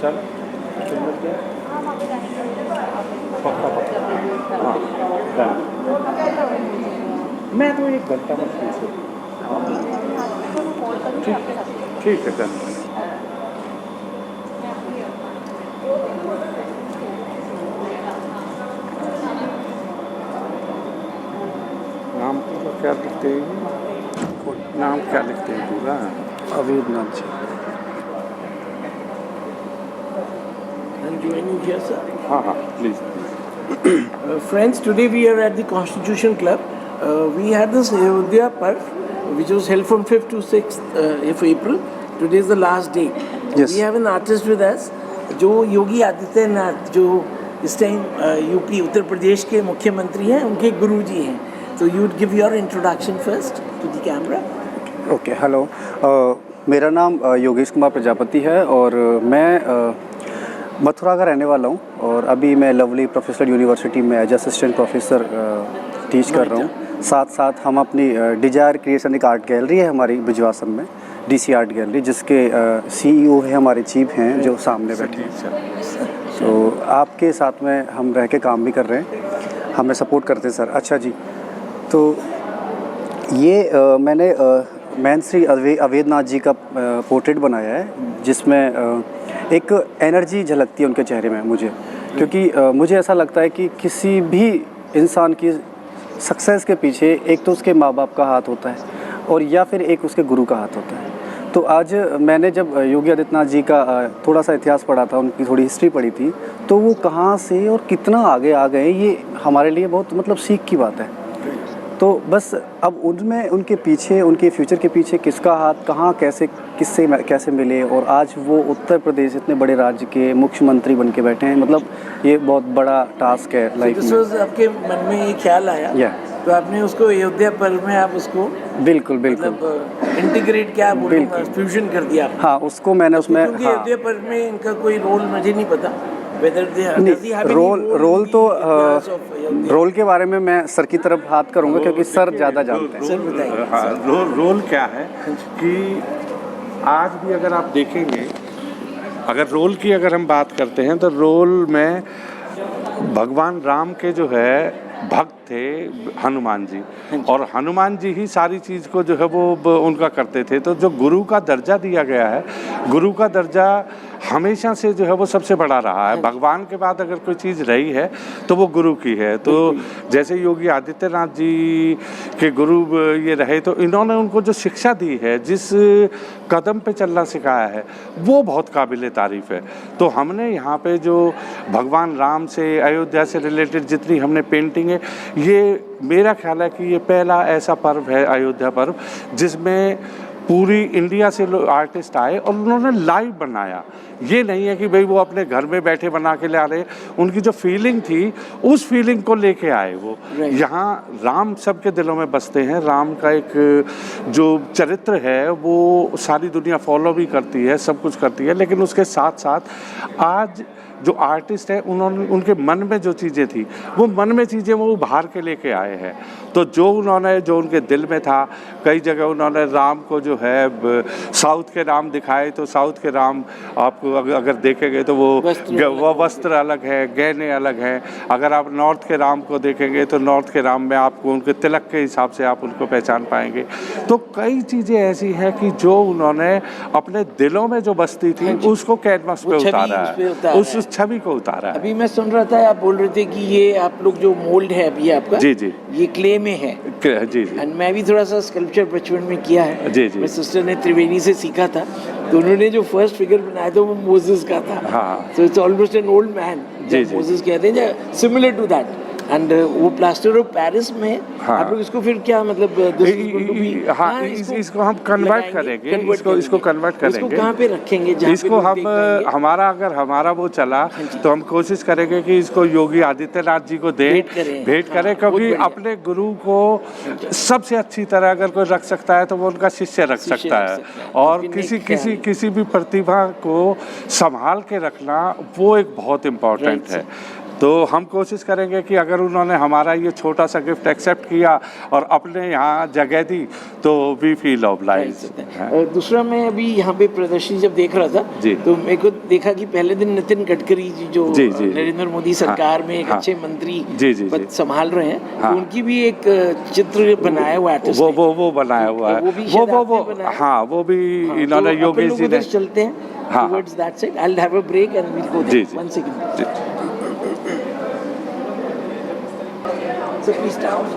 चल पक्का पक्का हाँ डन। मैं तो 1 घंटा में फ्री से ठीक है डन। नाम क्या लिखते हैं? नाम क्या लिखते हैं पूरा? अवेदनाथ जी। Joining here, sir. हाँ हाँ please. Friends, today we are at the Constitution Club. We had this Ayodhya Parv, which was held from 5th to 6th of April. Today is the last day. Yes. We have an artist with us, जो योगी आदित्यनाथ, जो इस time UP Uttar Pradesh के मुख्यमंत्री हैं, उनके गुरुजी हैं. So you would give your introduction first to the camera. Okay hello, मेरा नाम योगेश कुमार प्रजापति है और मैं मथुरा का रहने वाला हूँ और अभी मैं लवली प्रोफेशनल यूनिवर्सिटी में एज असिस्टेंट प्रोफेसर टीच कर रहा हूँ। साथ साथ हम अपनी डिजायर क्रिएशन एक आर्ट गैलरी है हमारी बिजवासन में, डीसी आर्ट गैलरी, जिसके सीईओ है हमारे चीफ हैं जो सामने बैठे हैं। तो आपके साथ में हम रह के काम भी कर रहे हैं, हमें सपोर्ट करते हैं सर। अच्छा जी, तो ये मैंने मैन श्री अवेदनाथ जी का पोर्ट्रेट बनाया है जिसमें एक एनर्जी झलकती है उनके चेहरे में मुझे, क्योंकि मुझे ऐसा लगता है कि किसी भी इंसान की सक्सेस के पीछे एक तो उसके माँ बाप का हाथ होता है और या फिर एक उसके गुरु का हाथ होता है। तो आज मैंने जब योगी आदित्यनाथ जी का थोड़ा सा इतिहास पढ़ा था, उनकी थोड़ी हिस्ट्री पढ़ी थी, तो वो कहाँ से और कितना आगे आ गए, ये हमारे लिए बहुत मतलब सीख की बात है। तो बस अब उनमें उनके पीछे, उनके फ्यूचर के पीछे किसका हाथ कहाँ कैसे किससे कैसे मिले और आज वो उत्तर प्रदेश इतने बड़े राज्य के मुख्यमंत्री बन के बैठे हैं, मतलब ये बहुत बड़ा टास्क है लाइफ में। आपके मन में ये ख्याल आया तो आपने उसको अयोध्या पर्व में आप उसको बिल्कुल बिल्कुल मतलब इंटीग्रेट क्या बोलूँगा, फ्यूजन कर दिया। हाँ, उसको मैंने उसमें अयोध्या पर्व में इनका कोई रोल मुझे नहीं पता, रोल के बारे में मैं सर की तरफ हाथ करूंगा क्योंकि सर ज़्यादा जानते हैं। सर बताइए। हाँ, रोल क्या है कि आज भी अगर आप देखेंगे, अगर रोल की अगर हम बात करते हैं तो रोल में भगवान राम के जो है भक्त थे हनुमान जी, और हनुमान जी ही सारी चीज़ को जो है वो उनका करते थे। तो जो गुरु का दर्जा दिया गया है, गुरु का दर्जा हमेशा से जो है वो सबसे बड़ा रहा है। भगवान के बाद अगर कोई चीज़ रही है तो वो गुरु की है। तो जैसे योगी आदित्यनाथ जी के गुरु ये रहे, तो इन्होंने उनको जो शिक्षा दी है, जिस कदम पे चलना सिखाया है, वो बहुत काबिल तारीफ़ है। तो हमने यहाँ पे जो भगवान राम से, अयोध्या से रिलेटेड जितनी हमने पेंटिंग है, ये मेरा ख्याल है कि ये पहला ऐसा पर्व है अयोध्या पर्व जिसमें पूरी इंडिया से लोग आर्टिस्ट आए और उन्होंने लाइव बनाया। ये नहीं है कि भाई वो अपने घर में बैठे बना के ले आ रहे, उनकी जो फीलिंग थी उस फीलिंग को लेके आए वो। यहाँ राम सबके दिलों में बसते हैं, राम का एक जो चरित्र है वो सारी दुनिया फॉलो भी करती है, सब कुछ करती है, लेकिन उसके साथ साथ आज जो आर्टिस्ट है उन्होंने, उनके मन में जो चीज़ें थी वो मन में चीज़ें वो उभार के लेके आए हैं। तो जो उन्होंने, जो उनके दिल में था, कई जगह उन्होंने राम को जो है साउथ के राम दिखाए, तो साउथ के राम आपको अगर देखेंगे तो वो वस्त्र अलग है, गहने अलग हैं। अगर आप नॉर्थ के राम को देखेंगे तो नॉर्थ के राम में आपको उनके तिलक के हिसाब से आप उनको पहचान पाएंगे। तो कई चीज़ें ऐसी हैं कि जो उन्होंने अपने दिलों में जो बसती थी उसको कैनवास पे उतारा है, उस छवि को उतारा है। अभी मैं सुन रहा था, आप बोल रहे थे कि ये आप लोग जो मोल्ड है अभी आपका, जी जी, ये क्ले में है। जी जी, मैं भी थोड़ा सा स्कल्पचर बचपन में किया है। जी जी, मेरी सिस्टर ने त्रिवेणी से सीखा था, तो उन्होंने जो फर्स्ट फिगर बनाया था वो मोसेस का था। हाँ, so it's almost an old man, Moses कहते हैं, सिमिलर टू दैट। एंड वो प्लास्टर ऑफ पेरिस में आप लोग इसको फिर क्या मतलब इसको हम कन्वर्ट करेंगे, इसको कन्वर्ट करेंगे। इसको कहाँ पे रखेंगे? इसको हम हमारा अगर हमारा वो चला तो हम कोशिश करेंगे कि इसको योगी आदित्यनाथ जी को भेंट करें, क्योंकि अपने गुरु को सबसे अच्छी तरह अगर कोई रख सकता है तो वो उनका शिष्य रख सकता है। और किसी भी प्रतिभा को संभाल के रखना वो एक बहुत इम्पोर्टेंट है। तो हम कोशिश करेंगे कि अगर उन्होंने हमारा ये छोटा सा गिफ्ट एक्सेप्ट किया और अपने यहाँ जगह दी तो वी फील ऑब्लाइज। दूसरा, मैं अभी यहाँ पे प्रदर्शनी जब देख रहा था जी। तो मेरे को देखा कि पहले दिन नितिन गडकरी जी जो जी। नरेंद्र मोदी सरकार में एक अच्छे मंत्री पद संभाल रहे हैं, तो उनकी भी एक चित्र बनाया हुआ आर्टिस्ट वो बनाया हुआ है, वो हाँ, वो भी इन्होंने योगेश जी ने। चलते हैं towards that side. I'll have a break and we'll go there. 1 second. So please start.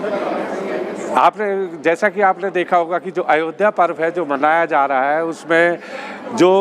आपने जैसा कि आपने देखा होगा कि जो अयोध्या पर्व है जो मनाया जा रहा है, उसमें जो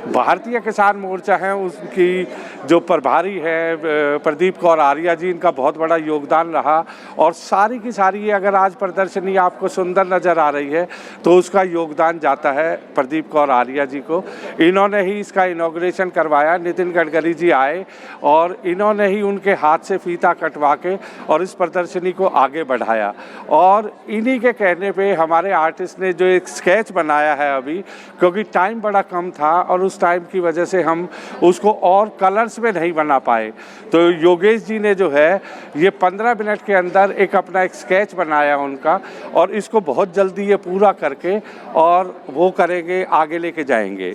भारतीय किसान मोर्चा है उसकी जो प्रभारी है प्रदीप कौर आर्या जी, इनका बहुत बड़ा योगदान रहा। और सारी की सारी ये अगर आज प्रदर्शनी आपको सुंदर नज़र आ रही है तो उसका योगदान जाता है प्रदीप कौर आर्या जी को। इन्होंने ही इसका इनॉग्रेशन करवाया, नितिन गडकरी जी आए और इन्होंने ही उनके हाथ से फीता कटवा के और इस प्रदर्शनी को आगे बढ़ाया। और इन्हीं के कहने पे हमारे आर्टिस्ट ने जो एक स्केच बनाया है अभी, क्योंकि टाइम बड़ा कम था और उस टाइम की वजह से हम उसको और कलर्स में नहीं बना पाए, तो योगेश जी ने जो है ये 15 मिनट के अंदर एक अपना एक स्केच बनाया उनका, और इसको बहुत जल्दी ये पूरा करके और वो करेंगे, आगे लेके जाएंगे।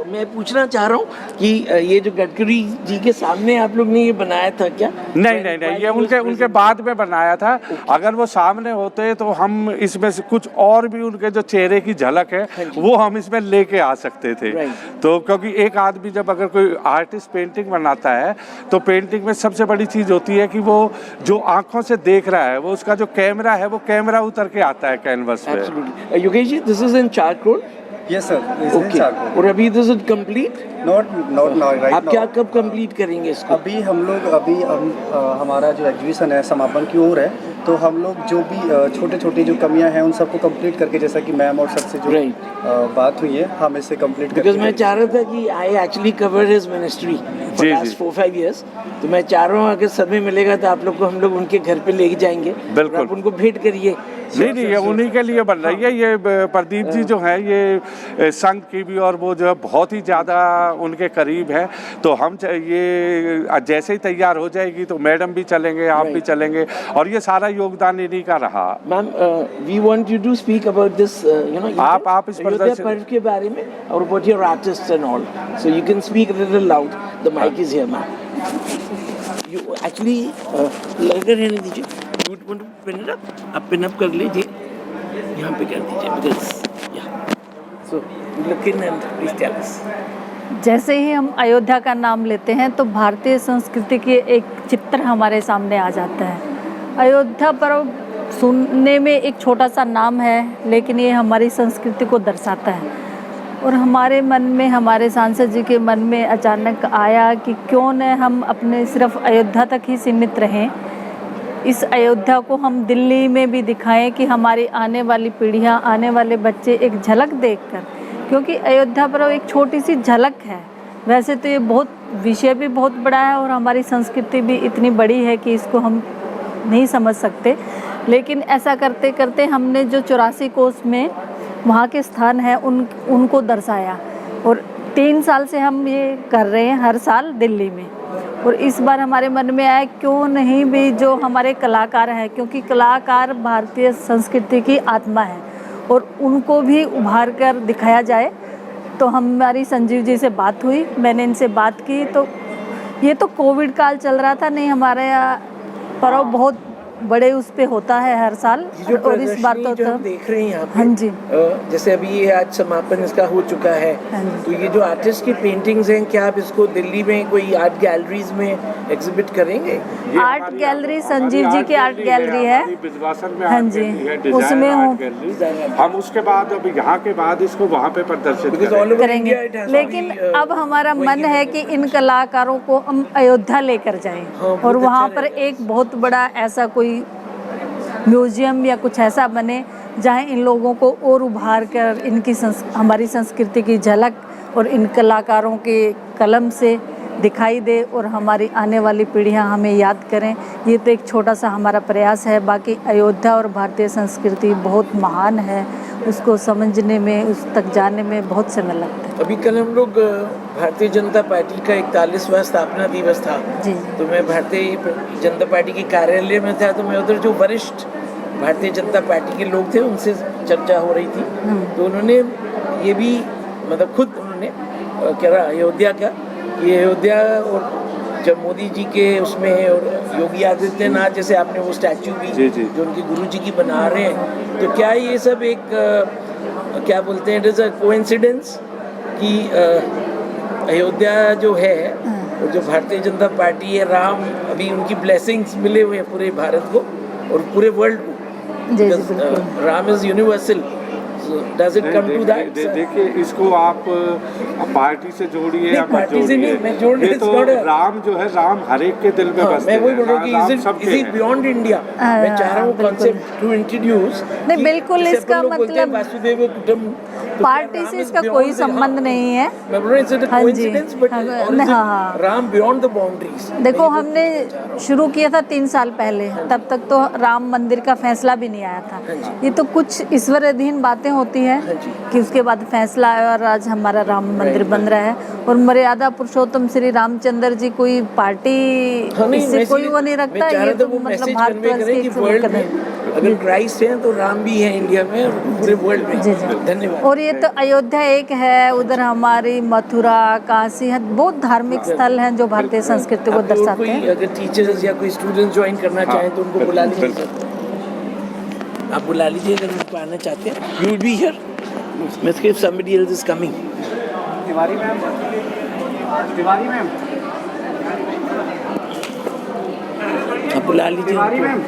मैं पूछना चाह रहा हूँ कि ये जो गडकरी जी के सामने आप लोग ने ये बनाया था क्या? नहीं, ये उनके बाद में बनाया था। अगर वो सामने होते तो हम इसमें से कुछ और भी उनके जो चेहरे की झलक है वो हम इसमें लेके आ सकते थे। तो क्योंकि एक आदमी जब अगर कोई आर्टिस्ट पेंटिंग बनाता है तो पेंटिंग में सबसे बड़ी चीज़ होती है कि वो जो आंखों से देख रहा है वो उसका जो कैमरा है वो कैमरा उतर के आता है कैनवस पे। Yogesh ji, this is in charcoal? Yes sir, okay. और अभी this is complete? Not right. आप क्या कब कंप्लीट करेंगे इसको? अभी हम हमारा जो एग्जीबिशन है समापन की ओर है, तो हम लोग जो भी छोटे छोटे जो कमियां हैं उन सबको कंप्लीट करके, जैसा कि मैम और सर से जो बात हुई है, हम इसे कंप्लीट करके। बिकॉज मैं चाह रहा था कि I actually cover his ministry for last 4-5 years, तो मैं चाह रहा हूँ अगर समय मिलेगा तो आप लोग को हम लोग उनके घर पे लेके जाएंगे, बिल्कुल, आप उनको भेंट करिए। नहीं, ये उन्हीं के लिए बन रही है। ये प्रदीप जी जो है ये संघ की भी और वो जो है बहुत ही ज़्यादा उनके करीब है, तो हम ये जैसे ही तैयार हो जाएगी तो मैडम भी चलेंगे, आप भी चलेंगे, और ये सारा योगदान इन्हीं का रहा। Ma'am, we want you to speak about this, you know, आप इस पर्व के बारे में और about your artist and all, so you can speak a little loud, the mic is here ma'am. You actually लग रहने दीजिए, you want to pin it up, आप पिन अप कर लीजिए, यहाँ पे कर दीजिए, बिकॉज या so look in and please tell us. जैसे ही हम अयोध्या का नाम लेते हैं तो भारतीय संस्कृति की एक चित्र हमारे सामने आ जाता है। अयोध्या पर्व सुनने में एक छोटा सा नाम है, लेकिन ये हमारी संस्कृति को दर्शाता है। और हमारे मन में, हमारे सांसद जी के मन में अचानक आया कि क्यों न हम अपने सिर्फ अयोध्या तक ही सीमित रहें, इस अयोध्या को हम दिल्ली में भी दिखाएं कि हमारी आने वाली पीढ़ियां, आने वाले बच्चे एक झलक देखकर, क्योंकि अयोध्या पर्व एक छोटी सी झलक है। वैसे तो ये बहुत विषय भी बहुत बड़ा है और हमारी संस्कृति भी इतनी बड़ी है कि इसको हम नहीं समझ सकते, लेकिन ऐसा करते करते हमने जो 84 कोस में वहाँ के स्थान हैं उनको दर्शाया। और 3 साल से हम ये कर रहे हैं हर साल दिल्ली में। और इस बार हमारे मन में आया क्यों नहीं भी जो हमारे कलाकार हैं, क्योंकि कलाकार भारतीय संस्कृति की आत्मा है और उनको भी उभार कर दिखाया जाए। तो हमारी संजीव जी से बात हुई, मैंने इनसे बात की, तो ये तो कोविड काल चल रहा था, नहीं हमारे यहाँ पर्व बहुत बड़े उस पे होता है हर साल, और इस बार तो हम देख रहे हैं यहाँ पे, हाँ जी, जैसे अभी ये आज समापन इसका हो चुका है, तो ये जो आर्टिस्ट की पेंटिंग्स हैं, क्या आप इसको दिल्ली में कोई आर्ट गैलरीज में एग्जिबिट करेंगे? आर्ट गैलरी संजीव जी की आर्ट गैलरी है, हाँ जी, उसमें हूँ हम उसके बाद अब यहाँ के बाद इसको वहाँ पे प्रदर्शित करेंगे। लेकिन अब हमारा मन है कि इन कलाकारों को हम अयोध्या लेकर जाएं और वहाँ पर एक बहुत बड़ा ऐसा कोई म्यूजियम या कुछ ऐसा बने जहाँ इन लोगों को और उभार कर इनकी हमारी संस्कृति की झलक और इन कलाकारों के कलम से दिखाई दे और हमारी आने वाली पीढ़ियाँ हमें याद करें। ये तो एक छोटा सा हमारा प्रयास है। बाकी अयोध्या और भारतीय संस्कृति बहुत महान है उसको समझने में, उस तक जाने में बहुत समय लगता है। अभी कल हम लोग भारतीय जनता पार्टी का 41वां स्थापना दिवस था, जी तो मैं भारतीय जनता पार्टी के कार्यालय में था, तो मैं उधर जो वरिष्ठ भारतीय जनता पार्टी के लोग थे उनसे चर्चा हो रही थी, तो उन्होंने ये भी मतलब खुद उन्होंने कह रहा अयोध्या का, ये अयोध्या और जब मोदी जी के उसमें है और योगी आदित्यनाथ जैसे आपने वो स्टैचू भी जी, जी। जो उनके गुरु जी की बना रहे हैं, तो क्या ये सब एक क्या बोलते हैं, इट इज़ अ कोइंसिडेंस कि अयोध्या जो है और जो भारतीय जनता पार्टी है, राम अभी उनकी ब्लेसिंग्स मिले हुए हैं पूरे भारत को और पूरे वर्ल्ड को। जी जी Because, बिल्कुल। Ram is universal, does it come to that? देखिए इसको आप पार्टी से जोड़िए नहीं, या मत पार्टी से जोड़िए। नहीं, मैं जोड़ ये it's तो not a- राम जो है, राम हर एक के दिल में हाँ, बसते मैं वही हैं। बोल रहा हूँ राम कि सबके इज इट हैं। Beyond India. मैं चाह रहा हूँ बिल्कुल। Concept to introduce. नहीं, बिल्कुल इसका मतलब वासुदेव कुटुंब, तो पार्टी क्या से राम इसका is कोई beyond the- संबंध नहीं है। मैं बोल रहा हूँ इट्स अ हाँ जी, कोइंसिडेंस, बट हाँ, और इज हाँ, हाँ। It Ram beyond the boundaries. देखो हमने शुरू किया था 3 साल पहले, तब तक तो राम मंदिर का फैसला भी नहीं आया था। ये तो कुछ ईश्वर अधीन बातें होती हैं कि उसके बाद फैसला आया और आज हमारा राम मंदिर बन रहा है। और मर्यादा पुरुषोत्तम श्री रामचंद्र जी कोई पार्टी इससे कोई वो नहीं रखता, ये तो मतलब भारतवर्ष के एक वर्ल्ड कर में अगर क्राइस्ट है तो राम भी है इंडिया में और पूरे वर्ल्ड में। जी जी। धन्यवाद। और ये तो अयोध्या एक है, उधर हमारी मथुरा, काशी है, बहुत धार्मिक स्थल हैं जो भारतीय संस्कृति को आप और दर्शाते कोई हैं। अगर टीचर्स या कोई स्टूडेंट ज्वाइन करना चाहें तो उनको बुला लीजिए सर। आप बुला लीजिए अगर उनको आना चाहते हैं। You will be here if somebody else is coming. Tiwari ma'am, Tiwari ma'am, आप बुला लीजिए तिवारी उनको। मैम।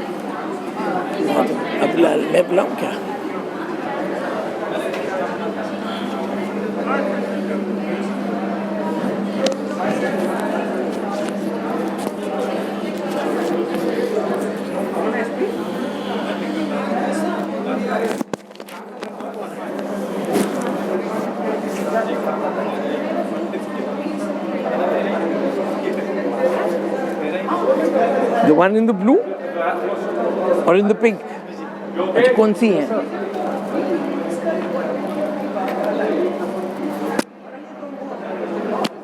आप मैं बुलाऊं क्या? The one in the blue or in the pink? अच्छा, कौन सी है?